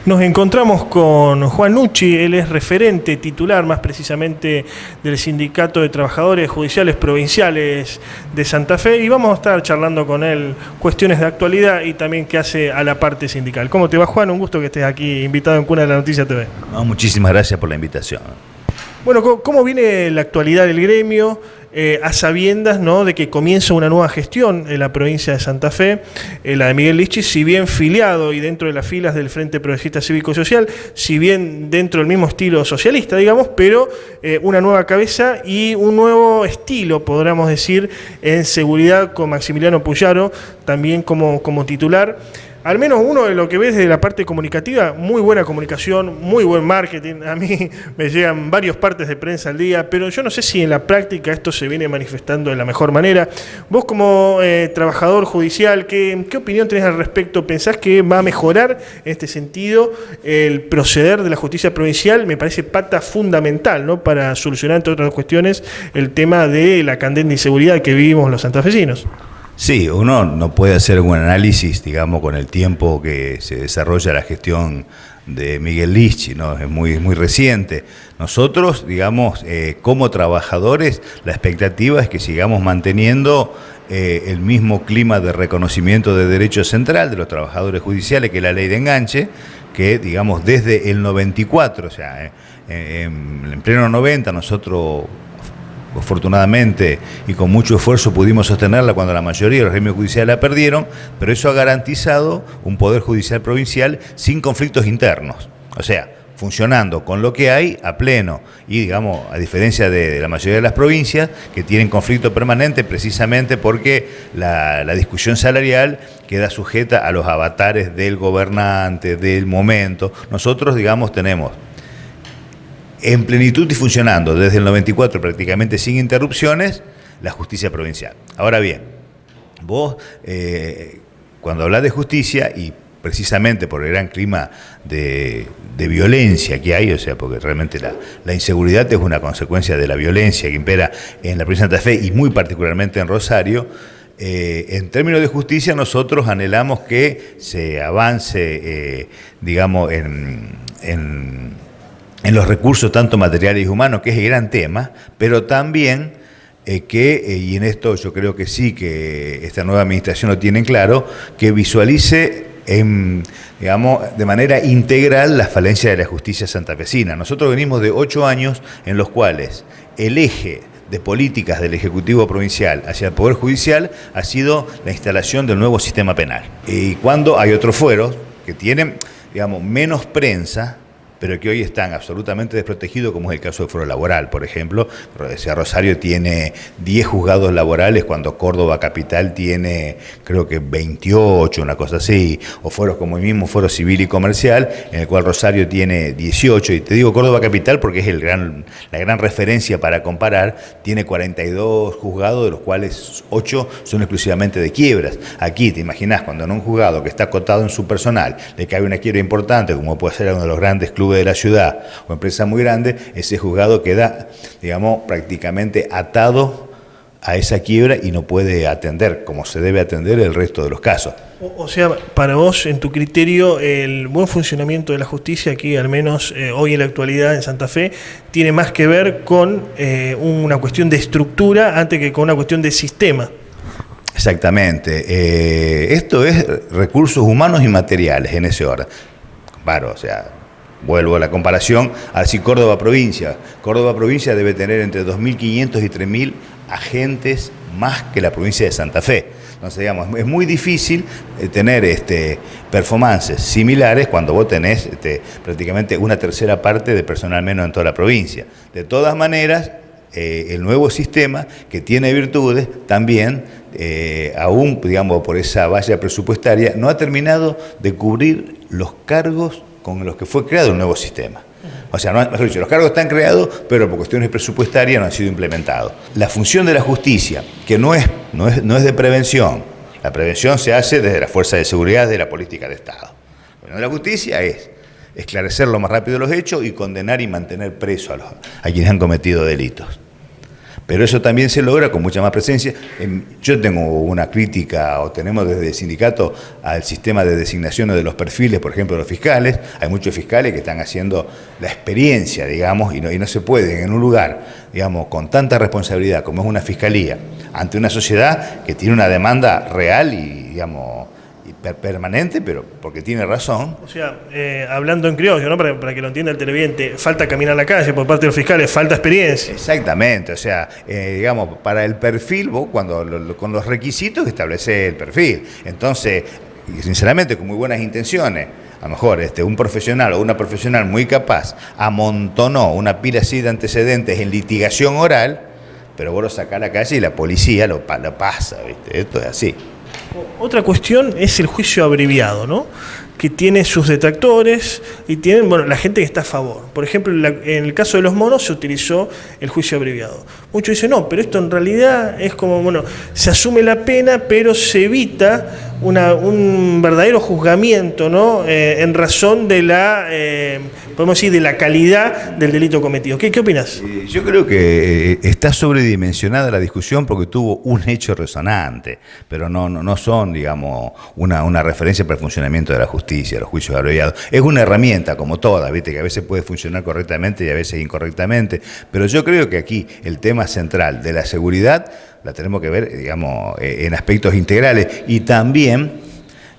Nos encontramos con Juan Nucci, él es referente titular más precisamente del Sindicato de Trabajadores Judiciales Provinciales de Santa Fe y vamos a estar charlando con él cuestiones de actualidad y también qué hace a la parte sindical. ¿Cómo te va, Juan? Un gusto que estés aquí invitado en Cuna de la Noticia TV. No, muchísimas gracias por la invitación. Bueno, ¿cómo viene la actualidad del gremio a sabiendas, ¿no?, de que comienza una nueva gestión en la provincia de Santa Fe, la de Miguel Lischis, si bien filiado y dentro de las filas del Frente Progresista Cívico Social, si bien dentro del mismo estilo socialista, digamos, pero una nueva cabeza y un nuevo estilo, podríamos decir, en seguridad con Maximiliano Puyaro, también como titular. Al menos uno de lo que ves de la parte comunicativa, muy buena comunicación, muy buen marketing. A mí me llegan varios partes de prensa al día, pero yo no sé si en la práctica esto se viene manifestando de la mejor manera. Vos como trabajador judicial, ¿qué opinión tenés al respecto? ¿Pensás que va a mejorar en este sentido el proceder de la justicia provincial? Me parece pata fundamental, ¿no?, para solucionar, entre otras cuestiones, el tema de la candente inseguridad que vivimos los santafesinos. Sí, uno no puede hacer un análisis, digamos, con el tiempo que se desarrolla la gestión de Miguel Lischis, ¿no? Es muy reciente. Nosotros, digamos, como trabajadores, la expectativa es que sigamos manteniendo el mismo clima de reconocimiento de derecho central de los trabajadores judiciales, que es la ley de enganche, que, digamos, desde el 94, o sea, en pleno 90, nosotros afortunadamente y con mucho esfuerzo pudimos sostenerla cuando la mayoría de los gremios judiciales la perdieron, pero eso ha garantizado un poder judicial provincial sin conflictos internos, o sea, funcionando con lo que hay a pleno y, digamos, a diferencia de la mayoría de las provincias que tienen conflicto permanente precisamente porque la discusión salarial queda sujeta a los avatares del gobernante, del momento. Nosotros, digamos, tenemos en plenitud y funcionando desde el 94 prácticamente sin interrupciones la justicia provincial. Ahora bien, vos cuando hablás de justicia y precisamente por el gran clima de violencia que hay, o sea, porque realmente la inseguridad es una consecuencia de la violencia que impera en la provincia de Santa Fe y muy particularmente en Rosario, en términos de justicia nosotros anhelamos que se avance, digamos, en los recursos tanto materiales y humanos, que es el gran tema, pero también y en esto yo creo que sí, que esta nueva administración lo tiene claro, que visualice digamos, de manera integral la falencia de la justicia santafesina. Nosotros venimos de 8 años en los cuales el eje de políticas del Ejecutivo Provincial hacia el Poder Judicial ha sido la instalación del nuevo sistema penal. Y cuando hay otros fueros que tienen, digamos, menos prensa, pero que hoy están absolutamente desprotegidos, como es el caso del fuero laboral, por ejemplo. Rosario tiene 10 juzgados laborales, cuando Córdoba Capital tiene, creo que 28, una cosa así, o fueros como el mismo fuero civil y comercial, en el cual Rosario tiene 18, y te digo Córdoba Capital porque es la gran referencia para comparar, tiene 42 juzgados, de los cuales 8 son exclusivamente de quiebras. Aquí, te imaginás, cuando en un juzgado que está acotado en su personal, le cae una quiebra importante, como puede ser uno de los grandes clubes de la ciudad o empresa muy grande, ese juzgado queda, digamos, prácticamente atado a esa quiebra y no puede atender como se debe atender el resto de los casos. O sea, para vos, en tu criterio, el buen funcionamiento de la justicia aquí, al menos hoy en la actualidad en Santa Fe, tiene más que ver con una cuestión de estructura antes que con una cuestión de sistema. Exactamente. Esto es recursos humanos y materiales en ese orden. Claro, o sea, vuelvo a la comparación, así Córdoba Provincia. Córdoba Provincia debe tener entre 2.500 y 3.000 agentes más que la provincia de Santa Fe. Entonces, digamos, es muy difícil tener performances similares cuando vos tenés prácticamente una tercera parte de personal menos en toda la provincia. De todas maneras, el nuevo sistema, que tiene virtudes, también, aún, digamos, por esa valla presupuestaria, no ha terminado de cubrir los cargos con los que fue creado el nuevo sistema. O sea, mejor dicho, los cargos están creados, pero por cuestiones presupuestarias no han sido implementados. La función de la justicia, que no es de prevención, la prevención se hace desde la fuerza de seguridad de la política de Estado. La función de la justicia es esclarecer lo más rápido los hechos y condenar y mantener preso a quienes han cometido delitos. Pero eso también se logra con mucha más presencia. Yo tengo una crítica, o tenemos desde el sindicato, al sistema de designación de los perfiles, por ejemplo, de los fiscales. Hay muchos fiscales que están haciendo la experiencia, digamos, y no se puede en un lugar, digamos, con tanta responsabilidad como es una fiscalía, ante una sociedad que tiene una demanda real y, digamos, permanente, pero porque tiene razón. O sea, hablando en criollo, ¿no? Para que lo entienda el televidente, falta caminar la calle por parte de los fiscales, falta experiencia. Exactamente, o sea, digamos, para el perfil, vos con los requisitos establecés el perfil. Entonces, sinceramente, con muy buenas intenciones, a lo mejor un profesional o una profesional muy capaz amontonó una pila así de antecedentes en litigación oral, pero vos lo sacás a la calle y la policía lo pasa, ¿viste? Esto es así. Otra cuestión es el juicio abreviado, ¿no? Que tiene sus detractores y tienen, bueno, la gente que está a favor. Por ejemplo, en el caso de los monos se utilizó el juicio abreviado. Muchos dicen, no, pero esto en realidad es como, bueno, se asume la pena, pero se evita un verdadero juzgamiento, ¿no? En razón de podemos decir, de la calidad del delito cometido. ¿Qué opinas? Yo creo que está sobredimensionada la discusión porque tuvo un hecho resonante, pero no son, digamos, una referencia para el funcionamiento de la justicia, los juicios abreviados. Es una herramienta, como todas, ¿viste? Que a veces puede funcionar correctamente y a veces incorrectamente, pero yo creo que aquí el tema central de la seguridad la tenemos que ver, digamos, en aspectos integrales, y también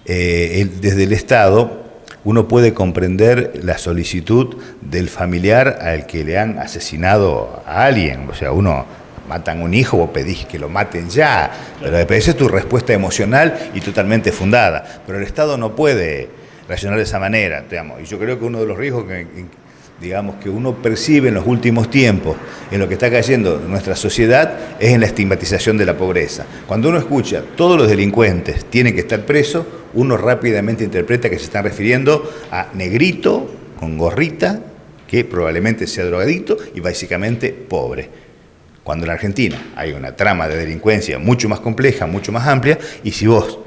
desde el Estado uno puede comprender la solicitud del familiar al que le han asesinado a alguien. O sea, matan un hijo, vos pedís que lo maten ya, pero esa es tu respuesta emocional y totalmente fundada. Pero el Estado no puede reaccionar de esa manera, digamos. Y yo creo que uno de los riesgos que uno percibe en los últimos tiempos, en lo que está cayendo nuestra sociedad, es en la estigmatización de la pobreza. Cuando uno escucha todos los delincuentes tienen que estar presos, uno rápidamente interpreta que se están refiriendo a negrito con gorrita, que probablemente sea drogadito y básicamente pobre. Cuando en Argentina hay una trama de delincuencia mucho más compleja, mucho más amplia, y si vos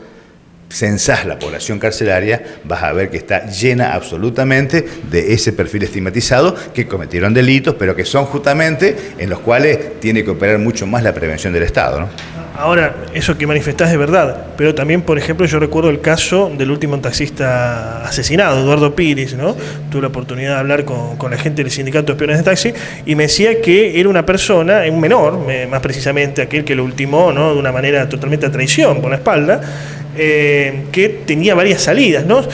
censás la población carcelaria, vas a ver que está llena absolutamente de ese perfil estigmatizado, que cometieron delitos, pero que son justamente en los cuales tiene que operar mucho más la prevención del Estado, ¿no? Ahora, eso que manifestás es verdad, pero también, por ejemplo, yo recuerdo el caso del último taxista asesinado, Eduardo Piris, ¿no? Sí. Tuve la oportunidad de hablar con la gente del sindicato de espiones de taxi y me decía que era una persona, un menor, más precisamente aquel que lo ultimó, ¿no? De una manera totalmente a traición, por la espalda, que tenía varias salidas, ¿no?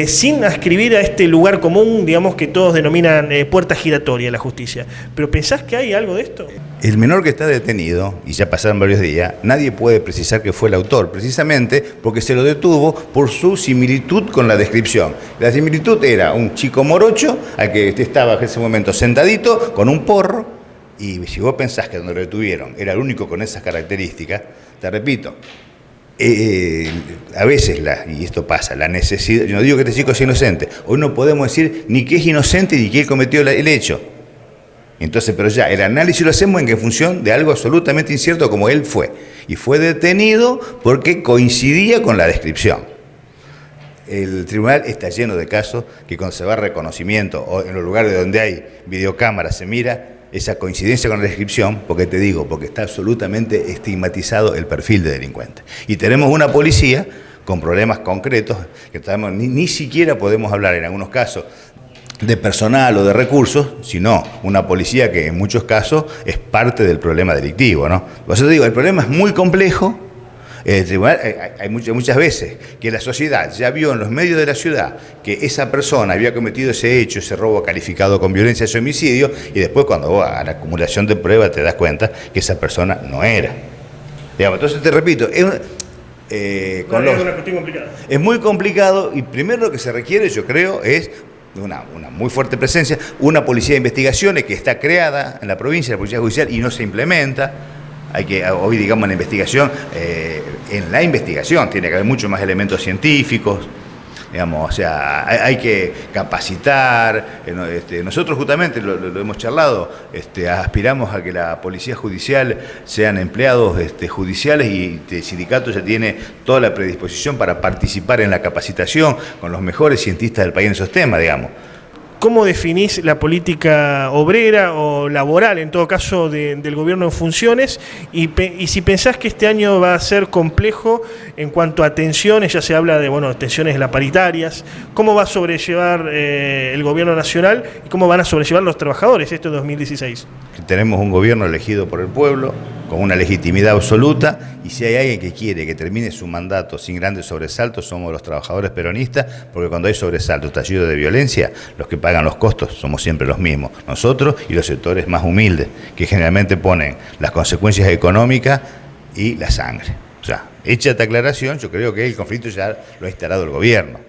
Sin ascribir a este lugar común, digamos, que todos denominan puerta giratoria de la justicia. ¿Pero pensás que hay algo de esto? El menor que está detenido, y ya pasaron varios días, nadie puede precisar que fue el autor, precisamente porque se lo detuvo por su similitud con la descripción. La similitud era un chico morocho, al que estaba en ese momento sentadito, con un porro, y si vos pensás que donde lo detuvieron era el único con esas características, te repito, a veces, y esto pasa, la necesidad, yo no digo que este chico sea inocente, hoy no podemos decir ni que es inocente ni que él cometió el hecho. Entonces, pero ya, el análisis lo hacemos en función de algo absolutamente incierto como él fue. Y fue detenido porque coincidía con la descripción. El tribunal está lleno de casos que cuando se va a reconocimiento o en los lugares donde hay videocámaras se mira esa coincidencia con la descripción, porque te digo, porque está absolutamente estigmatizado el perfil de delincuente. Y tenemos una policía con problemas concretos que ni siquiera podemos hablar en algunos casos de personal o de recursos, sino una policía que en muchos casos es parte del problema delictivo, ¿no? Por eso te digo, el problema es muy complejo. El tribunal, hay muchas veces que la sociedad ya vio en los medios de la ciudad que esa persona había cometido ese hecho, ese robo calificado con violencia, ese homicidio, y después cuando vas a la acumulación de pruebas te das cuenta que esa persona no era. Digamos, entonces te repito, es una cuestión complicada. Es muy complicado y primero lo que se requiere, yo creo, es una muy fuerte presencia, una policía de investigaciones que está creada en la provincia, la policía judicial, y no se implementa. Hay que, hoy digamos, en la investigación tiene que haber mucho más elementos científicos, digamos, o sea, hay que capacitar. Nosotros justamente lo hemos charlado, aspiramos a que la policía judicial sean empleados judiciales, y el sindicato ya tiene toda la predisposición para participar en la capacitación con los mejores cientistas del país en esos temas, digamos. ¿cómo definís la política obrera o laboral, en todo caso, del gobierno en funciones? Y si pensás que este año va a ser complejo en cuanto a tensiones, ya se habla de tensiones paritarias, ¿cómo va a sobrellevar el gobierno nacional y cómo van a sobrellevar los trabajadores esto en 2016? Tenemos un gobierno elegido por el pueblo, con una legitimidad absoluta, y si hay alguien que quiere que termine su mandato sin grandes sobresaltos, somos los trabajadores peronistas, porque cuando hay sobresaltos, estallido de violencia, los que pagan los costos somos siempre los mismos, nosotros y los sectores más humildes, que generalmente ponen las consecuencias económicas y la sangre. O sea, hecha esta aclaración, yo creo que el conflicto ya lo ha instalado el gobierno.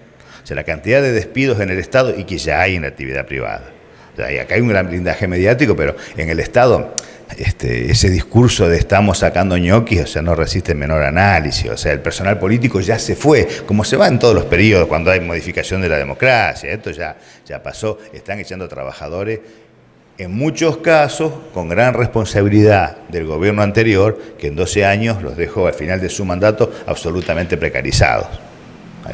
O sea, la cantidad de despidos en el Estado y que ya hay en la actividad privada. O sea, y acá hay un gran blindaje mediático, pero en el Estado ese discurso de estamos sacando ñoquis, o sea, no resiste el menor análisis. O sea, el personal político ya se fue, como se va en todos los periodos cuando hay modificación de la democracia. Esto ya pasó, están echando trabajadores, en muchos casos con gran responsabilidad del gobierno anterior, que en 12 años los dejó al final de su mandato absolutamente precarizados.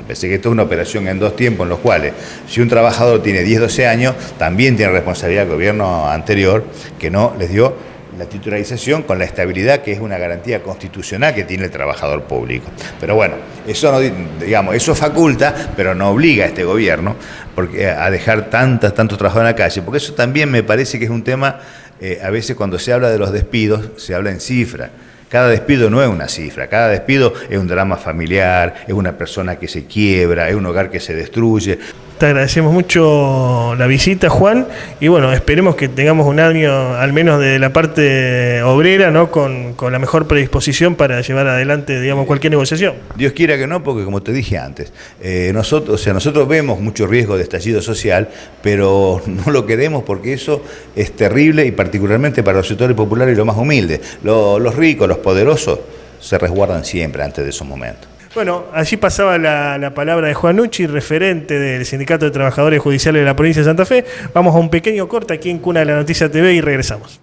Pensé que esto es una operación en dos tiempos, en los cuales si un trabajador tiene 10, 12 años, también tiene responsabilidad el gobierno anterior, que no les dio la titularización con la estabilidad que es una garantía constitucional que tiene el trabajador público. Pero bueno, eso no, digamos, eso faculta, pero no obliga a este gobierno a dejar tantos trabajadores en la calle, porque eso también me parece que es un tema, a veces cuando se habla de los despidos, se habla en cifras. Cada despido no es una cifra, cada despido es un drama familiar, es una persona que se quiebra, es un hogar que se destruye. Te agradecemos mucho la visita, Juan, y esperemos que tengamos un año, al menos de la parte obrera, ¿no? con la mejor predisposición para llevar adelante, cualquier negociación. Dios quiera que no, porque como te dije antes, nosotros vemos mucho riesgo de estallido social, pero no lo queremos porque eso es terrible, y particularmente para los sectores populares y los más humildes. Los ricos, los poderosos, se resguardan siempre antes de esos momentos. Allí pasaba la palabra de Juan Nucci, referente del Sindicato de Trabajadores Judiciales de la provincia de Santa Fe. Vamos a un pequeño corte aquí en Cuna de la Noticia TV y regresamos.